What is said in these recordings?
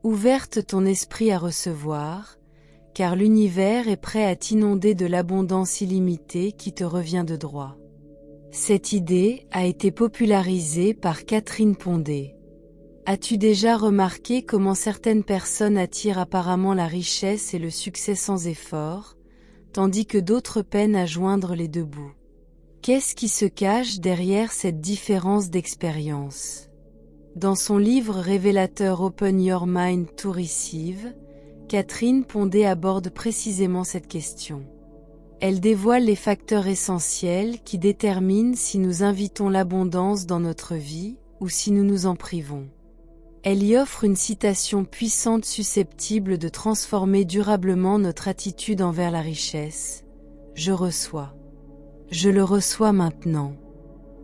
Ouverte ton esprit à recevoir, car l'univers est prêt à t'inonder de l'abondance illimitée qui te revient de droit. Cette idée a été popularisée par Catherine Pondé. As-tu déjà remarqué comment certaines personnes attirent apparemment la richesse et le succès sans effort, tandis que d'autres peinent à joindre les deux bouts? Qu'est-ce qui se cache derrière cette différence d'expérience? Dans son livre révélateur Open Your Mind to Receive, Catherine Pondé aborde précisément cette question. Elle dévoile les facteurs essentiels qui déterminent si nous invitons l'abondance dans notre vie ou si nous nous en privons. Elle y offre une citation puissante susceptible de transformer durablement notre attitude envers la richesse. Je reçois. Je le reçois maintenant.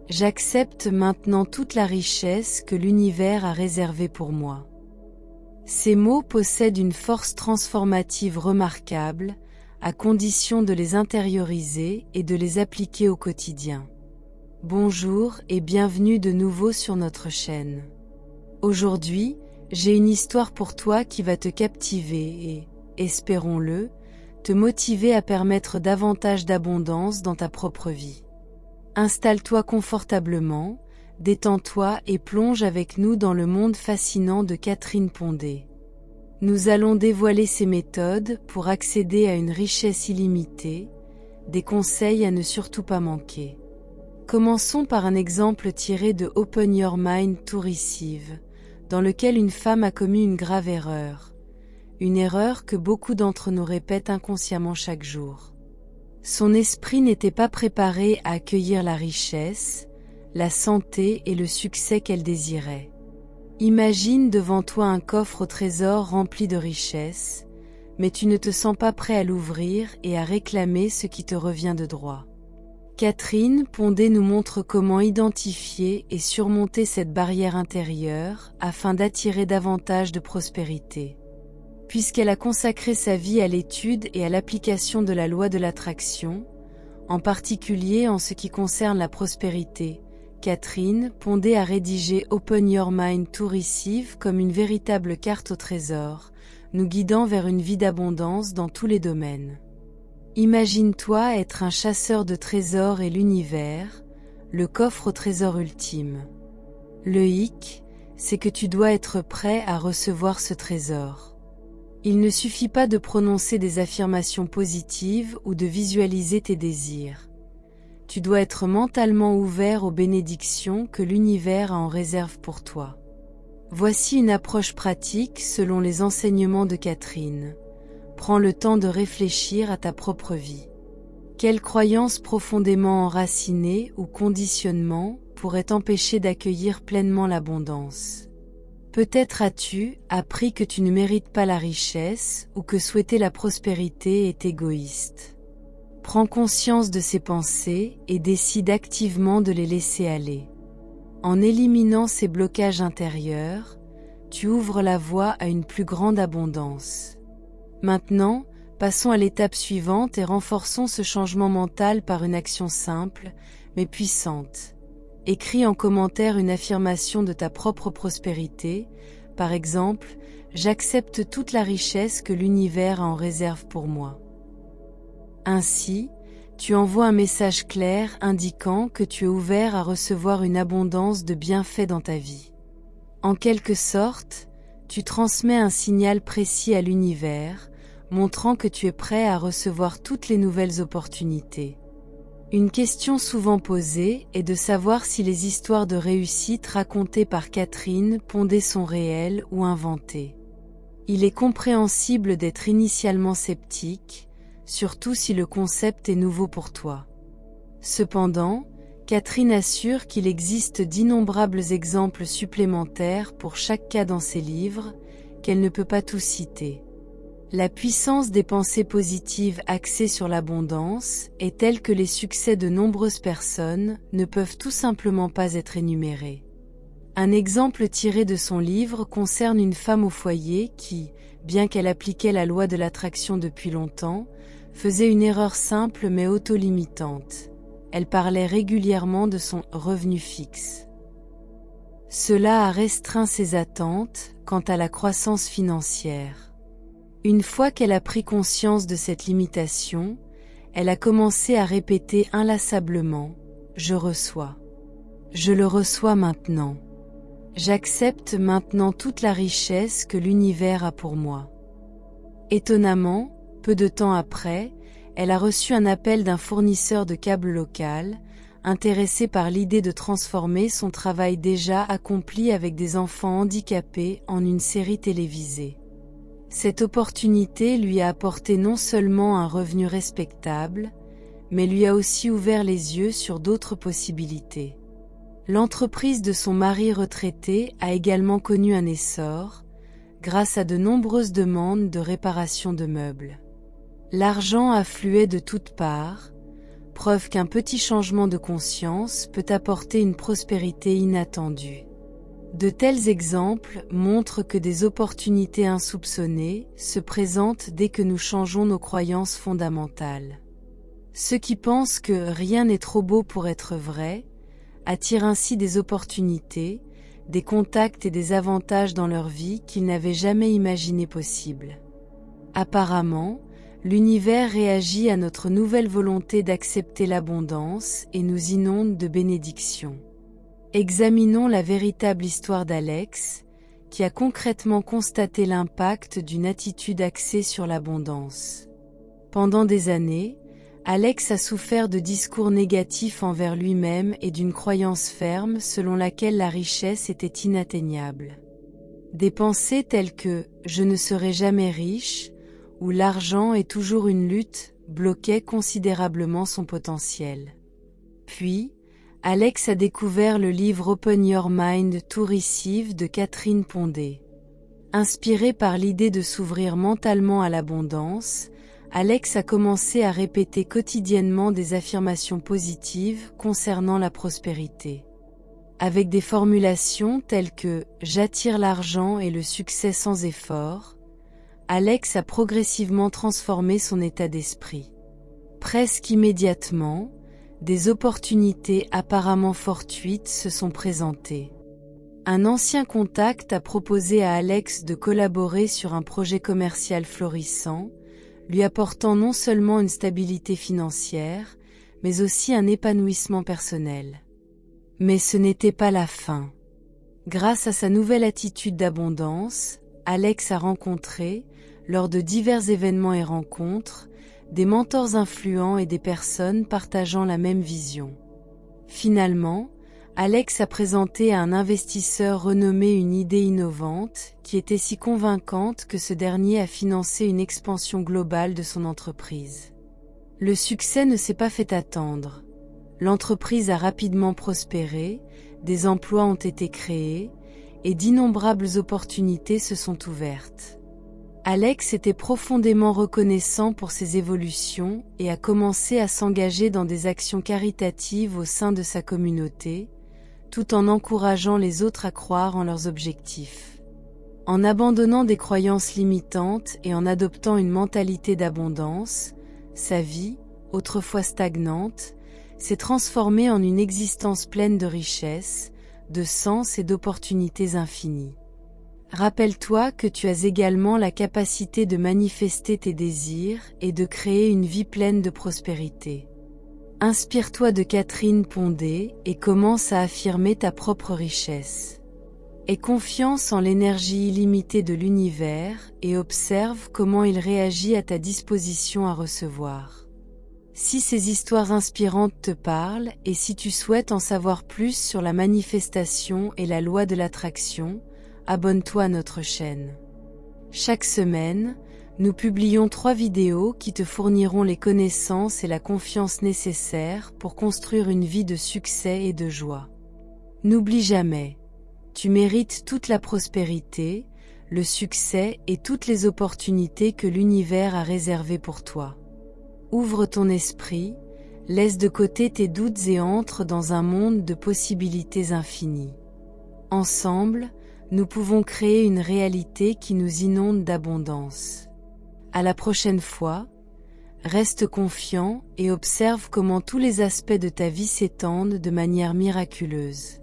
J'accepte maintenant toute la richesse que l'univers a réservée pour moi. Ces mots possèdent une force transformative remarquable, à condition de les intérioriser et de les appliquer au quotidien. Bonjour et bienvenue de nouveau sur notre chaîne. Aujourd'hui, j'ai une histoire pour toi qui va te captiver et, espérons-le, te motiver à permettre davantage d'abondance dans ta propre vie. Installe-toi confortablement, détends-toi et plonge avec nous dans le monde fascinant de Catherine Pondé. Nous allons dévoiler ses méthodes pour accéder à une richesse illimitée, des conseils à ne surtout pas manquer. Commençons par un exemple tiré de Open Your Mind to Receive, dans lequel une femme a commis une grave erreur. Une erreur que beaucoup d'entre nous répètent inconsciemment chaque jour. Son esprit n'était pas préparé à accueillir la richesse, la santé et le succès qu'elle désirait. Imagine devant toi un coffre au trésor rempli de richesses, mais tu ne te sens pas prêt à l'ouvrir et à réclamer ce qui te revient de droit. Catherine Pondé nous montre comment identifier et surmonter cette barrière intérieure afin d'attirer davantage de prospérité. Puisqu'elle a consacré sa vie à l'étude et à l'application de la loi de l'attraction, en particulier en ce qui concerne la prospérité, Catherine Pondé a rédigé Open Your Mind to Receive comme une véritable carte au trésor, nous guidant vers une vie d'abondance dans tous les domaines. Imagine-toi être un chasseur de trésors et l'univers, le coffre au trésor ultime. Le hic, c'est que tu dois être prêt à recevoir ce trésor. Il ne suffit pas de prononcer des affirmations positives ou de visualiser tes désirs. Tu dois être mentalement ouvert aux bénédictions que l'univers a en réserve pour toi. Voici une approche pratique selon les enseignements de Catherine. Prends le temps de réfléchir à ta propre vie. Quelles croyances profondément enracinées ou conditionnements pourraient t'empêcher d'accueillir pleinement l'abondance? Peut-être as-tu appris que tu ne mérites pas la richesse ou que souhaiter la prospérité est égoïste. Prends conscience de ces pensées et décide activement de les laisser aller. En éliminant ces blocages intérieurs, tu ouvres la voie à une plus grande abondance. Maintenant, passons à l'étape suivante et renforçons ce changement mental par une action simple, mais puissante. Écris en commentaire une affirmation de ta propre prospérité, par exemple, « J'accepte toute la richesse que l'univers a en réserve pour moi ». Ainsi, tu envoies un message clair indiquant que tu es ouvert à recevoir une abondance de bienfaits dans ta vie. En quelque sorte, tu transmets un signal précis à l'univers, montrant que tu es prêt à recevoir toutes les nouvelles opportunités. Une question souvent posée est de savoir si les histoires de réussite racontées par Catherine Pondé sont réelles ou inventées. Il est compréhensible d'être initialement sceptique, surtout si le concept est nouveau pour toi. Cependant, Catherine assure qu'il existe d'innombrables exemples supplémentaires pour chaque cas dans ses livres, qu'elle ne peut pas tous citer. La puissance des pensées positives axées sur l'abondance est telle que les succès de nombreuses personnes ne peuvent tout simplement pas être énumérés. Un exemple tiré de son livre concerne une femme au foyer qui, bien qu'elle appliquait la loi de l'attraction depuis longtemps, faisait une erreur simple mais auto-limitante. Elle parlait régulièrement de son revenu fixe. Cela a restreint ses attentes quant à la croissance financière. Une fois qu'elle a pris conscience de cette limitation, elle a commencé à répéter inlassablement « Je reçois. Je le reçois maintenant. J'accepte maintenant toute la richesse que l'univers a pour moi. » Étonnamment, peu de temps après, elle a reçu un appel d'un fournisseur de câbles local, intéressé par l'idée de transformer son travail déjà accompli avec des enfants handicapés en une série télévisée. Cette opportunité lui a apporté non seulement un revenu respectable, mais lui a aussi ouvert les yeux sur d'autres possibilités. L'entreprise de son mari retraité a également connu un essor, grâce à de nombreuses demandes de réparation de meubles. L'argent affluait de toutes parts, preuve qu'un petit changement de conscience peut apporter une prospérité inattendue. De tels exemples montrent que des opportunités insoupçonnées se présentent dès que nous changeons nos croyances fondamentales. Ceux qui pensent que rien n'est trop beau pour être vrai, attirent ainsi des opportunités, des contacts et des avantages dans leur vie qu'ils n'avaient jamais imaginé possibles. Apparemment, l'univers réagit à notre nouvelle volonté d'accepter l'abondance et nous inonde de bénédictions. Examinons la véritable histoire d'Alex, qui a concrètement constaté l'impact d'une attitude axée sur l'abondance. Pendant des années, Alex a souffert de discours négatifs envers lui-même et d'une croyance ferme selon laquelle la richesse était inatteignable. Des pensées telles que « je ne serai jamais riche » ou « l'argent est toujours une lutte » bloquaient considérablement son potentiel. Puis, Alex a découvert le livre Open Your Mind to Receive de Catherine Pondé. Inspiré par l'idée de s'ouvrir mentalement à l'abondance, Alex a commencé à répéter quotidiennement des affirmations positives concernant la prospérité. Avec des formulations telles que « j'attire l'argent et le succès sans effort », Alex a progressivement transformé son état d'esprit. Presque immédiatement, des opportunités apparemment fortuites se sont présentées. Un ancien contact a proposé à Alex de collaborer sur un projet commercial florissant, lui apportant non seulement une stabilité financière, mais aussi un épanouissement personnel. Mais ce n'était pas la fin. Grâce à sa nouvelle attitude d'abondance, Alex a rencontré, lors de divers événements et rencontres, des mentors influents et des personnes partageant la même vision. Finalement, Alex a présenté à un investisseur renommé une idée innovante qui était si convaincante que ce dernier a financé une expansion globale de son entreprise. Le succès ne s'est pas fait attendre. L'entreprise a rapidement prospéré, des emplois ont été créés, et d'innombrables opportunités se sont ouvertes. Alex était profondément reconnaissant pour ses évolutions et a commencé à s'engager dans des actions caritatives au sein de sa communauté, tout en encourageant les autres à croire en leurs objectifs. En abandonnant des croyances limitantes et en adoptant une mentalité d'abondance, sa vie, autrefois stagnante, s'est transformée en une existence pleine de richesse, de sens et d'opportunités infinies. Rappelle-toi que tu as également la capacité de manifester tes désirs et de créer une vie pleine de prospérité. Inspire-toi de Catherine Pondé et commence à affirmer ta propre richesse. Aie confiance en l'énergie illimitée de l'univers et observe comment il réagit à ta disposition à recevoir. Si ces histoires inspirantes te parlent et si tu souhaites en savoir plus sur la manifestation et la loi de l'attraction, abonne-toi à notre chaîne. Chaque semaine, nous publions 3 vidéos qui te fourniront les connaissances et la confiance nécessaires pour construire une vie de succès et de joie. N'oublie jamais, tu mérites toute la prospérité, le succès et toutes les opportunités que l'univers a réservées pour toi. Ouvre ton esprit, laisse de côté tes doutes et entre dans un monde de possibilités infinies. Ensemble, nous pouvons créer une réalité qui nous inonde d'abondance. À la prochaine fois, reste confiant et observe comment tous les aspects de ta vie s'étendent de manière miraculeuse.